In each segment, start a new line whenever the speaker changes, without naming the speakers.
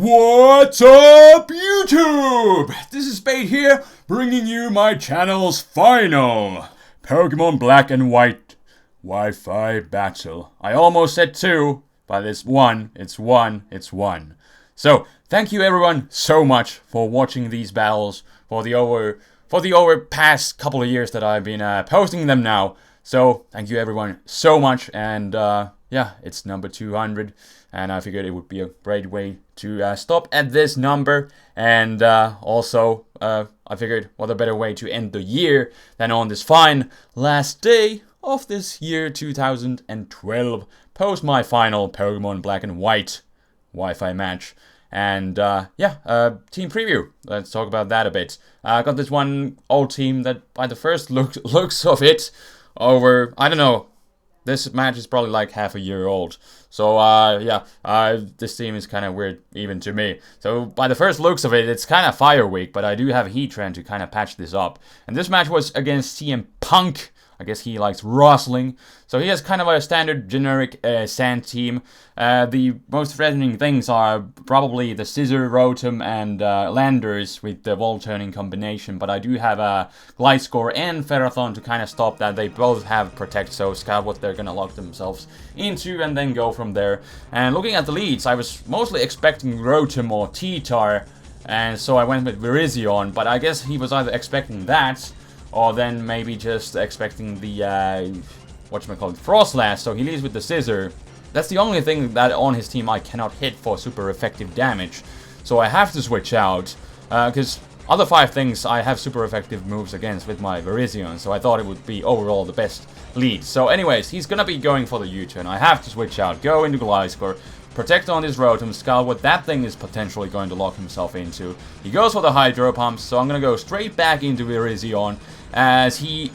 What's up, YouTube? This is Spade here, bringing you my channel's final Pokemon Black and White Wi-Fi Battle. I almost said 2, but it's 1, it's 1, it's 1. So, thank you everyone so much for watching these battles for the over past couple of years that I've been posting them now. So, thank you everyone so much, and yeah, it's number 200, and I figured it would be a great way to stop at this number, and also I figured what a better way to end the year than on this fine last day of this year 2012, post my final Pokemon Black and White Wi-Fi match. And yeah, team preview. Let's talk about that a bit. I got this one old team that by the first looks of it, over, I don't know, this match is probably like half a year old. So yeah, this team is kind of weird even to me. So by the first looks of it, it's kind of Fire Week, but I do have Heatran to kind of patch this up. And this match was against CM Punk. I guess he likes wrestling. So he has kind of a standard generic sand team. The most threatening things are probably the Scissor, Rotom, and Landers with the Wall Turning combination. But I do have Gliscor and Ferrothorn to kind of stop that. They both have Protect, so scout what they're going to lock themselves into and then go from there. And looking at the leads, I was mostly expecting Rotom or T-Tar. And so I went with Virizion, but I guess he was either expecting that, or then maybe just expecting the, whatchamacallit, Frostlass, so he leads with the Scissor. That's the only thing that on his team I cannot hit for super effective damage. So I have to switch out, because other 5 things I have super effective moves against with my Virizion, so I thought it would be overall the best lead. So anyways, he's gonna be going for the U-turn. I have to switch out, go into Gliscor, Protect on his Rotom, scout what that thing is potentially going to lock himself into. He goes for the Hydro Pump, so I'm gonna go straight back into Virizion as he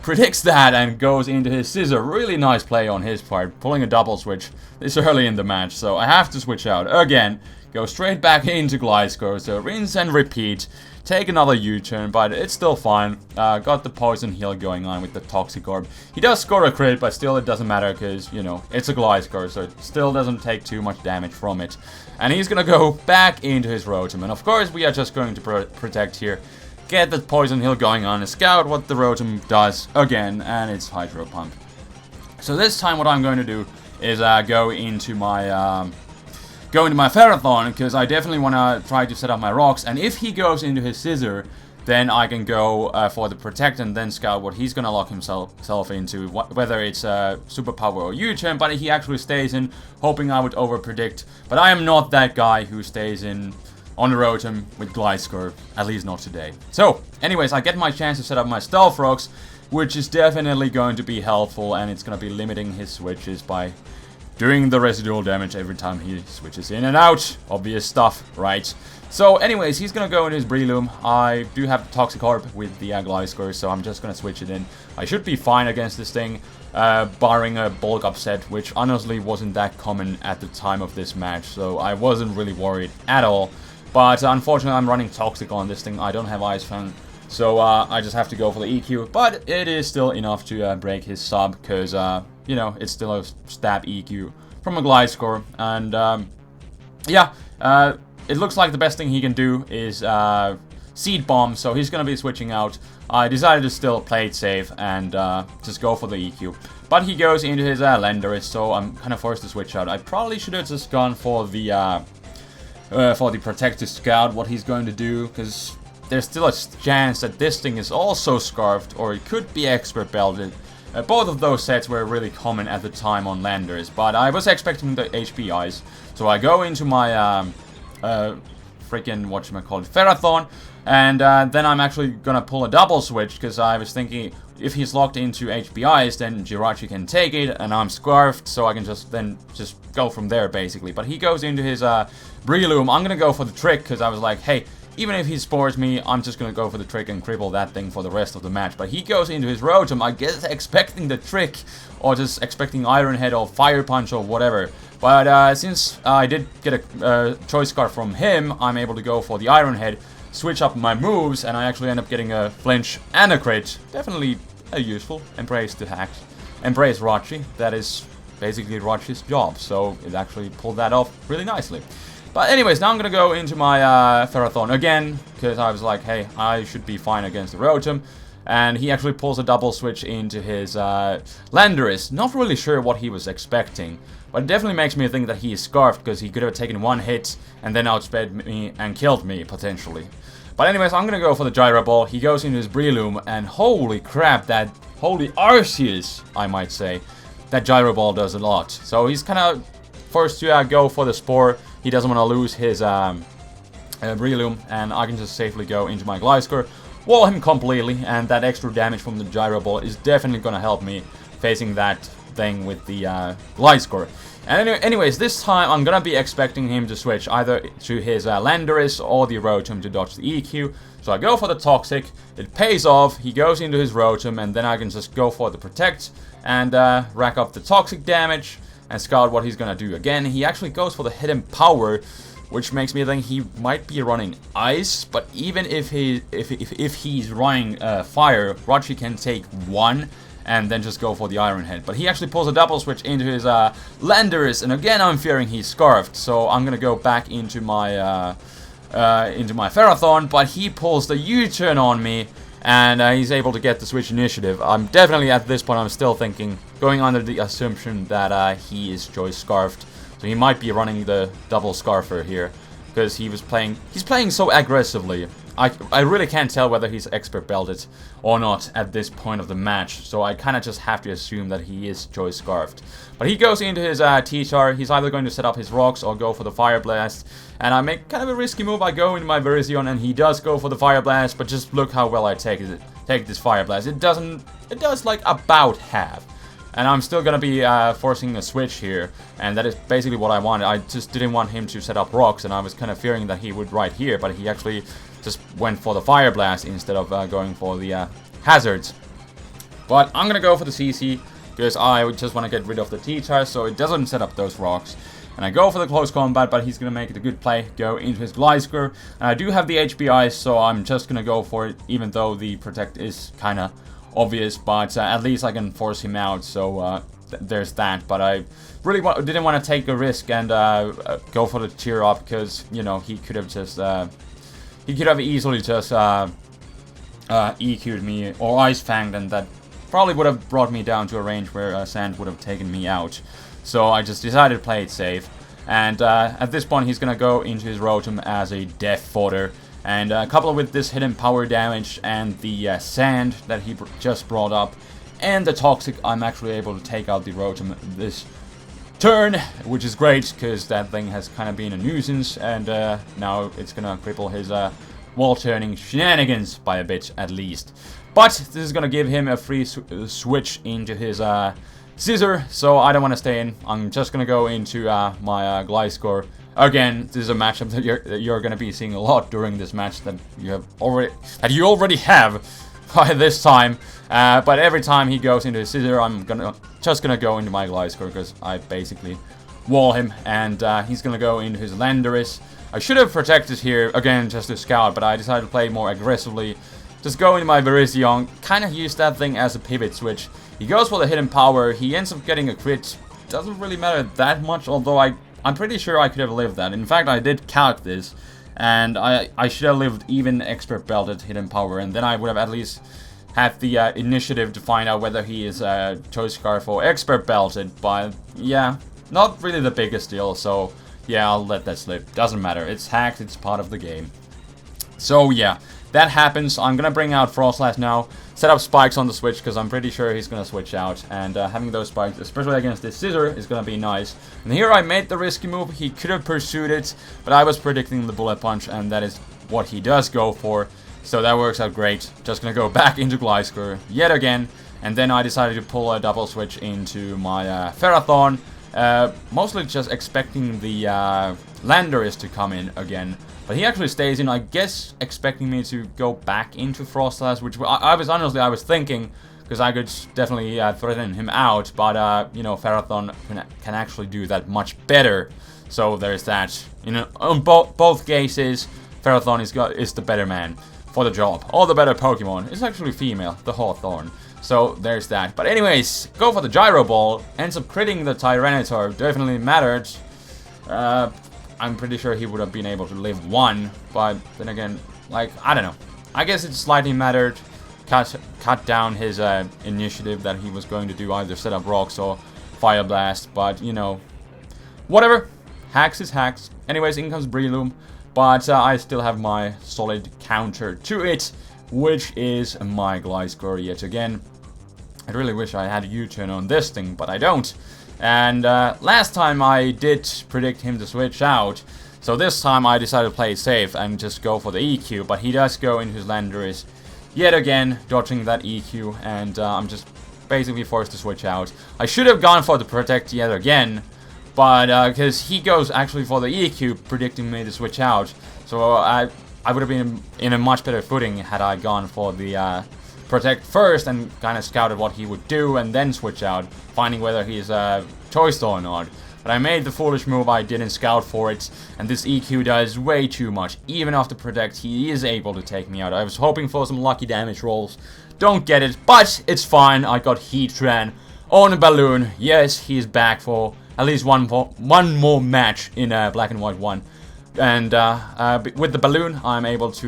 predicts that and goes into his Scissor. Really nice play on his part, pulling a double switch this early in the match, so I have to switch out again, go straight back into Gliscor, so rinse and repeat, take another U-turn, but it's still fine. Got the Poison Heal going on with the Toxic Orb. He does score a crit, but still it doesn't matter because, you know, it's a Gliscor, so it still doesn't take too much damage from it. And he's gonna go back into his Rotom, and of course we are just going to protect here. Get the Poison Heal going on and scout what the Rotom does again, and it's Hydro Pump. So this time what I'm going to do is go into my Ferrothorn, because I definitely want to try to set up my rocks, and if he goes into his Scissor, then I can go for the Protect and then scout what he's going to lock himself into, whether it's Superpower or U-turn, but he actually stays in, hoping I would overpredict. But I am not that guy who stays in on the Rotom with Gliscor, at least not today. So, anyways, I get my chance to set up my Stealth Rocks, which is definitely going to be helpful, and it's going to be limiting his switches by doing the residual damage every time he switches in and out. Obvious stuff, right? So anyways, he's gonna go in his Breloom. I do have Toxic Orb with the Gliscor, so I'm just gonna switch it in. I should be fine against this thing, barring a bulk upset, which honestly wasn't that common at the time of this match, so I wasn't really worried at all. But unfortunately, I'm running Toxic on this thing. I don't have Ice Fang, so I just have to go for the EQ. But it is still enough to break his sub, because you know, it's still a stab EQ from a Gliscor. And yeah, it looks like the best thing he can do is Seed Bomb, so he's going to be switching out. I decided to still play it safe and just go for the EQ. But he goes into his Landorus, so I'm kind of forced to switch out. I probably should have just gone for the Protective Scout, what he's going to do, because there's still a chance that this thing is also Scarfed, or it could be Expert Belted. Both of those sets were really common at the time on Landers, but I was expecting the HP Ice, so I go into my freaking whatchamacallit, Ferrothorn, and then I'm actually gonna pull a double switch, because I was thinking if he's locked into HP Ice, then Jirachi can take it, and I'm Scarfed, so I can just go from there basically. But he goes into his Breloom. I'm gonna go for the Trick, because I was like, hey, even if he spores me, I'm just gonna go for the Trick and cripple that thing for the rest of the match. But he goes into his Rotom, I guess expecting the Trick, or just expecting Iron Head or Fire Punch or whatever. But since I did get a Choice Scarf from him, I'm able to go for the Iron Head, switch up my moves, and I actually end up getting a Flinch and a crit. Definitely a useful Embrace to hack. Embrace Rachi, that is basically Rachi's job, so it actually pulled that off really nicely. But anyways, now I'm gonna go into my Ferrothorn again, because I was like, hey, I should be fine against the Rotom. And he actually pulls a double switch into his Landorus. Not really sure what he was expecting, but it definitely makes me think that he is Scarfed, because he could have taken one hit and then outsped me and killed me, potentially. But anyways, I'm gonna go for the Gyro Ball. He goes into his Breloom, and holy crap, that holy Arceus, I might say, that Gyro Ball does a lot. So he's kind of forced to go for the Spore. He doesn't want to lose his Breloom, and I can just safely go into my Gliscor, wall him completely, and that extra damage from the Gyro Ball is definitely gonna help me facing that thing with the Gliscor. And anyways, this time I'm gonna be expecting him to switch either to his Landorus or the Rotom to dodge the EQ. So I go for the Toxic, it pays off, he goes into his Rotom, and then I can just go for the Protect and rack up the Toxic damage and scout what he's gonna do. Again, he actually goes for the Hidden Power, which makes me think he might be running Ice, but even if he's running Fire, Rochi can take one and then just go for the Iron Head. But he actually pulls a double switch into his Landorus, and again I'm fearing he's Scarfed, so I'm gonna go back into my Ferrothorn, but he pulls the U-turn on me, and he's able to get the switch initiative. I'm definitely, at this point, I'm still thinking, going under the assumption that he is Choice Scarfed. So he might be running the double Scarfer here, because he's playing so aggressively. I really can't tell whether he's Expert Belted or not at this point of the match, so I kind of just have to assume that he is Choice Scarfed. But he goes into his T-Char, he's either going to set up his Rocks or go for the Fire Blast, and I make kind of a risky move. I go into my Virizion, and he does go for the Fire Blast, but just look how well I take this Fire Blast. It does like about half. And I'm still gonna be forcing a switch here, and that is basically what I wanted. I just didn't want him to set up Rocks, and I was kind of fearing that he would right here, but he actually just went for the Fire Blast instead of going for the Hazards. But I'm gonna go for the CC, because I just want to get rid of the T-Char so it doesn't set up those Rocks. And I go for the Close Combat, but he's gonna make it a good play, go into his Gliscor. And I do have the HP Ice, so I'm just gonna go for it, even though the Protect is kinda obvious, but at least I can force him out, so there's that. But I really didn't want to take a risk and go for the Cheer Up, because, you know, he could have just easily just EQ'd me or Ice Fanged, and that probably would have brought me down to a range where Sand would have taken me out. So I just decided to play it safe, and at this point he's gonna go into his Rotom as a Death Fodder. And coupled with this Hidden Power damage and the Sand that he just brought up, and the Toxic, I'm actually able to take out the Rotom this turn, which is great, because that thing has kind of been a nuisance, and now it's gonna cripple his wall turning shenanigans by a bit, at least. But this is gonna give him a free switch into his Scissor, so I don't want to stay in. I'm just gonna go into my Gliscor. Again, this is a matchup that you're going to be seeing a lot during this match that you already have by this time. But every time he goes into his Scissor, I'm just gonna go into my Gliscor, because I basically wall him, and he's gonna go into his Landorus. I should have protected here again just to scout, but I decided to play more aggressively. Just go into my Virizion, kind of use that thing as a pivot switch. He goes for the Hidden Power. He ends up getting a crit. Doesn't really matter that much, although I'm pretty sure I could have lived that. In fact, I did calc this, and I should have lived even Expert Belted Hidden Power, and then I would have at least had the initiative to find out whether he is Choice Scarf or Expert Belted. But yeah, not really the biggest deal, so yeah, I'll let that slip. Doesn't matter. It's hacked, it's part of the game. So yeah, that happens. I'm gonna bring out Frostlass now, set up spikes on the switch, because I'm pretty sure he's gonna switch out, and having those spikes, especially against this Scissor, is gonna be nice. And here I made the risky move. He could have pursued it, but I was predicting the Bullet Punch, and that is what he does go for, so that works out great. Just gonna go back into Gliscor yet again, and then I decided to pull a double switch into my Ferrothorn, mostly just expecting the Landorus to come in again. But he actually stays in, I guess, expecting me to go back into Frostlass, which I was thinking, because I could definitely threaten him out, but, you know, Ferrothorn can actually do that much better. So there's that. You know, on both cases, Ferrothorn is the better man for the job. All the better Pokemon. It's actually female, the Hawthorn. So there's that. But anyways, go for the Gyro Ball. Ends up critting the Tyranitar. Definitely mattered. I'm pretty sure he would have been able to live 1, but then again, like, I don't know. I guess it slightly mattered, cut down his initiative that he was going to do, either set up rocks or fire blast, but, you know, whatever. Hacks is hacks. Anyways, in comes Breloom, but I still have my solid counter to it, which is my Gliscor yet again. I really wish I had a U-turn on this thing, but I don't. And last time I did predict him to switch out, so this time I decided to play it safe and just go for the EQ, but he does go into his Landorus yet again, dodging that EQ, and I'm just basically forced to switch out. I should have gone for the Protect yet again, but because he goes actually for the EQ, predicting me to switch out, so I would have been in a much better footing had I gone for the Protect first and kind of scouted what he would do and then switch out, finding whether he's choiced or not. But I made the foolish move, I didn't scout for it, and this EQ does way too much. Even after Protect, he is able to take me out. I was hoping for some lucky damage rolls. Don't get it, but it's fine. I got Heatran on a balloon. Yes, he's back for at least one more match in Black and White 1. And with the balloon, I'm able to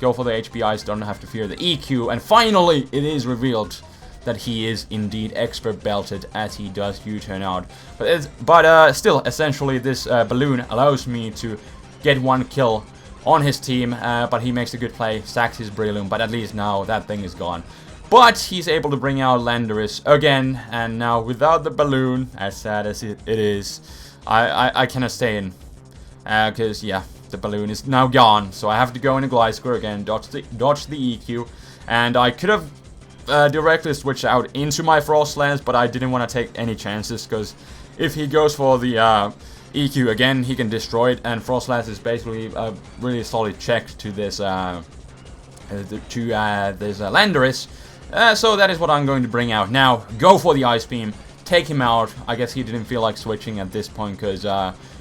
go for the HPIs, don't have to fear the EQ. And finally, it is revealed that he is indeed expert belted as he does U-turn out. But still, essentially, this balloon allows me to get 1 kill on his team. But he makes a good play, sacks his Breloom, but at least now that thing is gone. But he's able to bring out Landorus again, and now without the balloon, as sad as it is, I cannot stay in. Because, yeah, the balloon is now gone, so I have to go into Gliscor again, dodge the EQ, and I could have directly switched out into my Frostlands, but I didn't want to take any chances, because if he goes for the EQ again, he can destroy it, and Frostlands is basically a really solid check to this Landorus. So that is what I'm going to bring out now. Go for the Ice Beam, take him out. I guess he didn't feel like switching at this point, because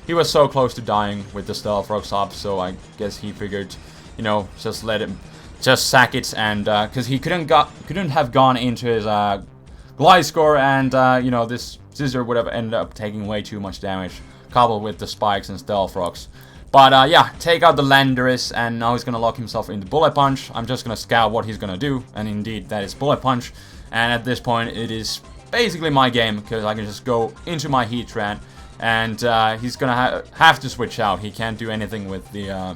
he was so close to dying with the Stealth Rocks up, so I guess he figured, you know, just let him, just sack it, and because he couldn't have gone into his Gliscor, and you know, this Scissor would have ended up taking way too much damage, coupled with the spikes and Stealth Rocks. But yeah, take out the Landorus, and now he's gonna lock himself into Bullet Punch. I'm just gonna scout what he's gonna do, and indeed that is Bullet Punch. And at this point, it is basically my game, because I can just go into my Heatran. And he's gonna have to switch out. He can't do anything with the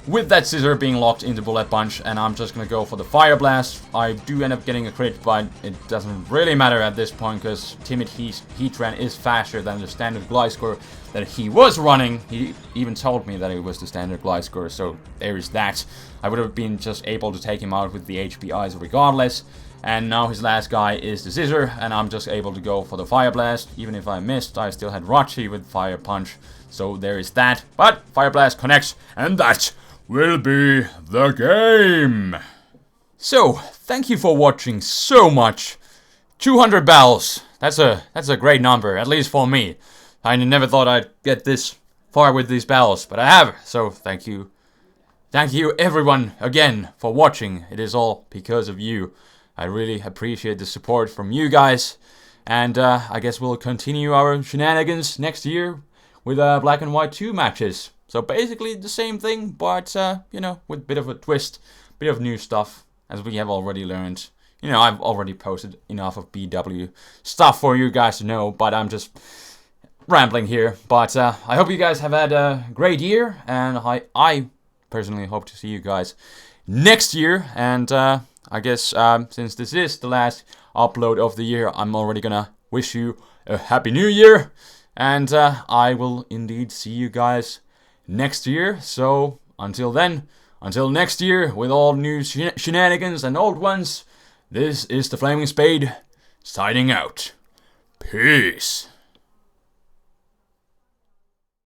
with that Scissor being locked into Bullet Punch, and I'm just gonna go for the Fire Blast. I do end up getting a crit, but it doesn't really matter at this point, because Timid Heatran is faster than the standard Gliscor that he was running. He even told me that it was the standard Gliscor, so there is that. I would have been just able to take him out with the HPIs regardless. And now his last guy is the Scissor, and I'm just able to go for the Fire Blast. Even if I missed, I still had Rachi with Fire Punch, so there is that. But Fire Blast connects, and that will be the game. So, thank you for watching so much. 200 bells. That's a great number, at least for me. I never thought I'd get this far with these bells, but I have. So, thank you. Thank you everyone again for watching. It is all because of you. I really appreciate the support from you guys, and I guess we'll continue our shenanigans next year with Black and White 2 matches. So basically the same thing, but you know, with a bit of a twist, bit of new stuff, as we have already learned. You know, I've already posted enough of BW stuff for you guys to know, but I'm just rambling here. But I hope you guys have had a great year, and I personally hope to see you guys next year, and I guess since this is the last upload of the year, I'm already gonna wish you a happy new year, and I will indeed see you guys next year. So until then, until next year with all new shenanigans and old ones, this is TheFlamingSpade signing out. Peace.